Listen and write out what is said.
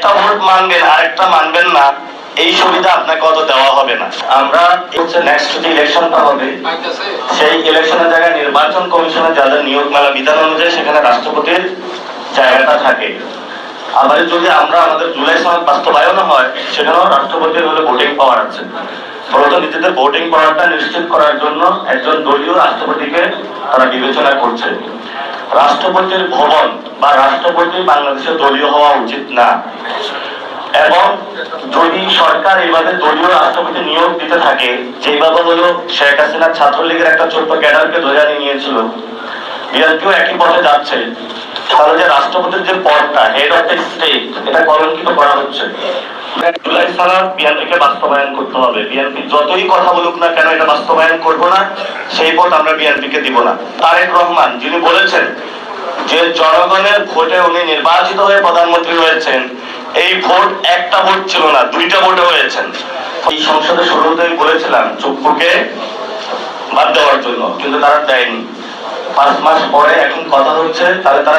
একটা ভোট মানবেন আরেকটা মানবেন না, এই সুবিধা আপনাকে অত দেওয়া হবে না। আমরা নেক্সট যে ইলেকশনটা হবে সেই ইলেকশনের জায়গায় নির্বাচন কমিশনের যাদের নিয়োগ মেলা বিধান অনুযায়ী সেখানে রাষ্ট্রপতির জায়গাটা থাকে। আবার যদি আমরা আমাদের জুলাই সনদ বাস্তবায়ন হয় সেখানেও রাষ্ট্রপতির হলে ভোটিং পাওয়ার আছে। মূলত নিজেদের ভোটিং পাওয়ারটা নিশ্চিত করার জন্য একজন দলীয় রাষ্ট্রপতিকে তারা বিবেচনা করছে। রাষ্ট্রপতির ভবন বা রাষ্ট্রপতি বাংলাদেশে দলীয় হওয়া উচিত না, এবং যদি সরকার এইভাবে দলীয় রাষ্ট্রপতি নিয়োগ দিতে থাকে, যেভাবে হলো শেখ হাসিনা ছাত্রলীগের একটা ছোট্ট ক্যাডারকে ধরে নিয়েছিল, বিএনপিও একই পথে যাচ্ছে, তাহলে যে রাষ্ট্রপতির যে পদটা হেড অফ দ্য স্টেট এটা কলঙ্কিত করা হচ্ছে। জুলাই সনদ বিএনপিকে বাস্তবায়ন করতে হবে। বিএনপি যতই কথা বলুক না কেন এটা বাস্তবায়ন করবো না, সেই পথ আমরা বিএনপিকে দিব না। তারেক রহমান যিনি বলেছেন যে জনগণের ভোটে উনি নির্বাচিত হয়ে প্রধানমন্ত্রী হয়েছেন, এই ভোট একটা ভোট ছিল না, দুইটা ভোটে হয়েছেন। এই সংসদে শুরুতেই বলেছিলাম চুপ্পুকে বাদ দেওয়ার জন্য, কিন্তু তারা দেয়নি। 5 মাস পরে এখন কথা হচ্ছে তাহলে তারা